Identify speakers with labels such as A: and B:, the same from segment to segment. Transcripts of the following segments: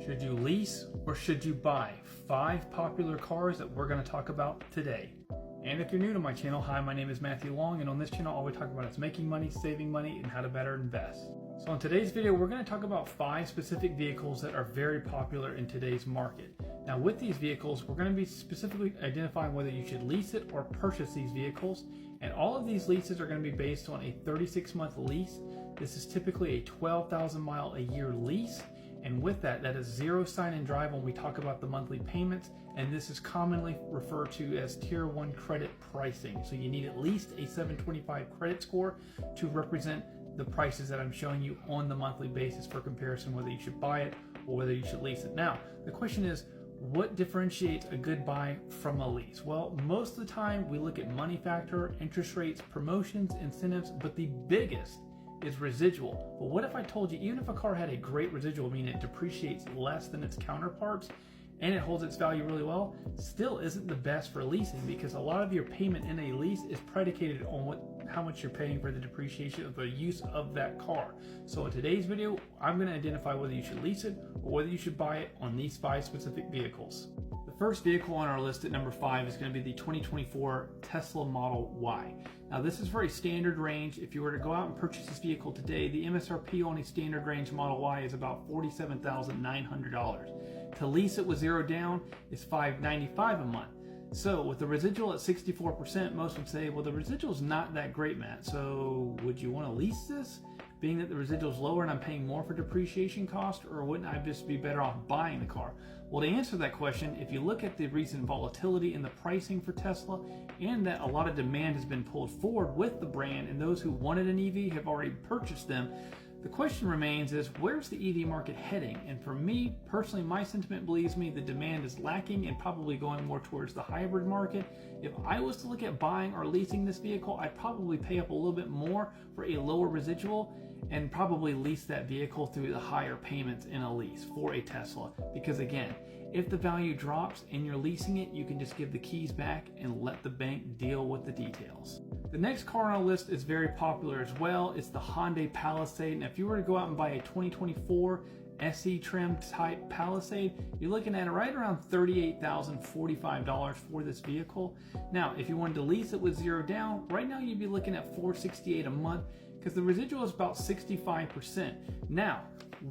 A: Should you lease or should you buy? 5 popular cars that we're going to talk about today. And if you're new to my channel, hi, my name is Matthew Long, and on this channel all we talk about is making money, saving money, and how to better invest. So in today's video, we're going to talk about 5 specific vehicles that are very popular in today's market. Now with these vehicles, we're going to be specifically identifying whether you should lease it or purchase these vehicles. And all of these leases are going to be based on a 36-month lease. This is typically a 12,000 mile a year lease. And with that, that is zero sign and drive when we talk about the monthly payments, and this is commonly referred to as Tier 1 credit pricing. So you need at least a 725 credit score to represent the prices that I'm showing you on the monthly basis for comparison, whether you should buy it or whether you should lease it. Now, the question is, what differentiates a good buy from a lease? Well, most of the time we look at money factor, interest rates, promotions, incentives, but the biggest is residual. But what if I told you, even if a car had a great residual, meaning it depreciates less than its counterparts and it holds its value really well, still isn't the best for leasing, because a lot of your payment in a lease is predicated on how much you're paying for the depreciation of the use of that car. So in today's video, I'm going to identify whether you should lease it or whether you should buy it on these 5 specific vehicles. The first vehicle on our list at number 5 is going to be the 2024 Tesla Model Y. Now this is for a standard range. If you were to go out and purchase this vehicle today, the MSRP on a standard range Model Y is about $47,900. To lease it with zero down is $595 a month. So with the residual at 64%, most would say, well, the residual is not that great, Matt. So would you want to lease this, being that the residual is lower and I'm paying more for depreciation cost, or wouldn't I just be better off buying the car? Well, to answer that question, if you look at the recent volatility in the pricing for Tesla, and that a lot of demand has been pulled forward with the brand, and those who wanted an EV have already purchased them, the question remains is, where's the EV market heading? And for me, personally, my sentiment believes me the demand is lacking and probably going more towards the hybrid market. If I was to look at buying or leasing this vehicle, I'd probably pay up a little bit more for a lower residual and probably lease that vehicle through the higher payments in a lease for a Tesla. Because again, if the value drops and you're leasing it, you can just give the keys back and let the bank deal with the details. The next car on our list is very popular as well. It's the Hyundai Palisade. Now, if you were to go out and buy a 2024 SE trim type Palisade, you're looking at right around $38,045 for this vehicle. Now, if you wanted to lease it with zero down, right now you'd be looking at $468 a month, because the residual is about 65%. Now,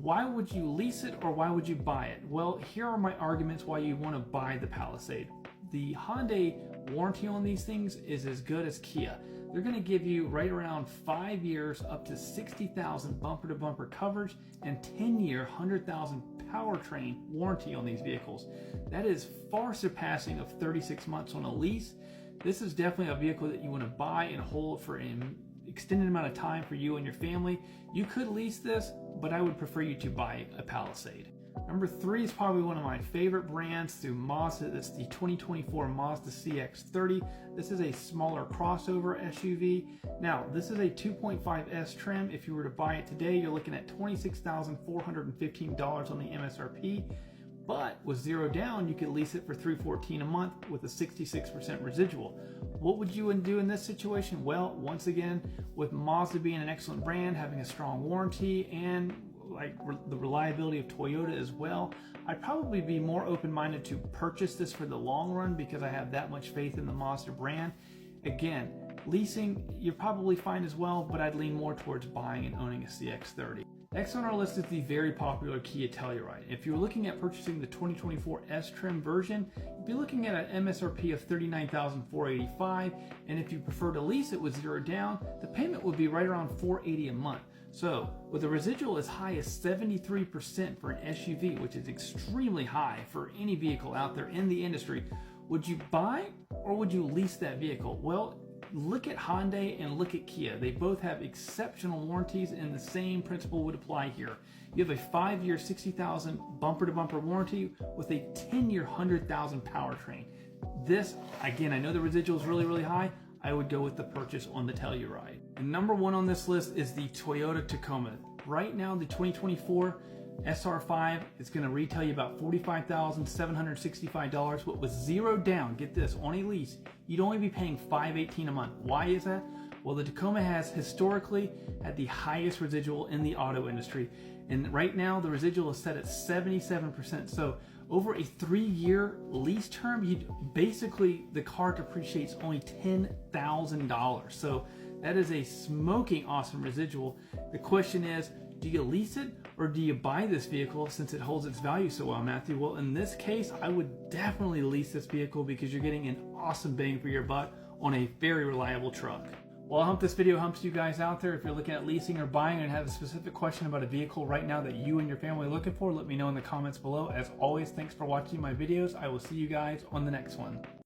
A: why would you lease it or why would you buy it? Well, here are my arguments why you want to buy the Palisade. The Hyundai warranty on these things is as good as Kia. They're going to give you right around 5 years, up to 60,000 bumper-to-bumper coverage, and 10-year, 100,000 powertrain warranty on these vehicles. That is far surpassing of 36 months on a lease. This is definitely a vehicle that you want to buy and hold for an extended amount of time for you and your family. You could lease this, but I would prefer you to buy a Palisade. Number 3 is probably one of my favorite brands through Mazda. That's the 2024 Mazda CX30. This is a smaller crossover SUV. Now, this is a 2.5S trim. If you were to buy it today, you're looking at $26,415 on the MSRP. But with zero down, you could lease it for $314 a month with a 66% residual. What would you do in this situation? Well, once again, with Mazda being an excellent brand, having a strong warranty, and the reliability of Toyota as well, I'd probably be more open-minded to purchase this for the long run because I have that much faith in the Mazda brand. Again, leasing, you're probably fine as well, but I'd lean more towards buying and owning a CX30. Next on our list is the very popular Kia Telluride. If you're looking at purchasing the 2024 S trim version, you'd be looking at an MSRP of $39,485, and if you prefer to lease it with zero down, the payment would be right around $480 a month. So, with a residual as high as 73% for an SUV, which is extremely high for any vehicle out there in the industry, would you buy or would you lease that vehicle? Well, look at Hyundai and look at Kia. They both have exceptional warranties, and the same principle would apply here. You have a 5-year, 60,000 bumper-to-bumper warranty with a 10-year, 100,000 powertrain. This, again, I know the residual is really, really high. I would go with the purchase on the Telluride. And number 1 on this list is the Toyota Tacoma. Right now, the 2024 SR5 is going to retail you about $45,765, but with zero down, get this, on a lease, you'd only be paying $518 a month. Why is that? Well, the Tacoma has historically had the highest residual in the auto industry. And right now the residual is set at 77%. So over a 3-year lease term, basically the car depreciates only $10,000. So that is a smoking awesome residual. The question is, do you lease it or do you buy this vehicle since it holds its value so well, Matthew? Well, in this case, I would definitely lease this vehicle because you're getting an awesome bang for your buck on a very reliable truck. Well, I hope this video helps you guys out there. If you're looking at leasing or buying and have a specific question about a vehicle right now that you and your family are looking for, let me know in the comments below. As always, thanks for watching my videos. I will see you guys on the next one.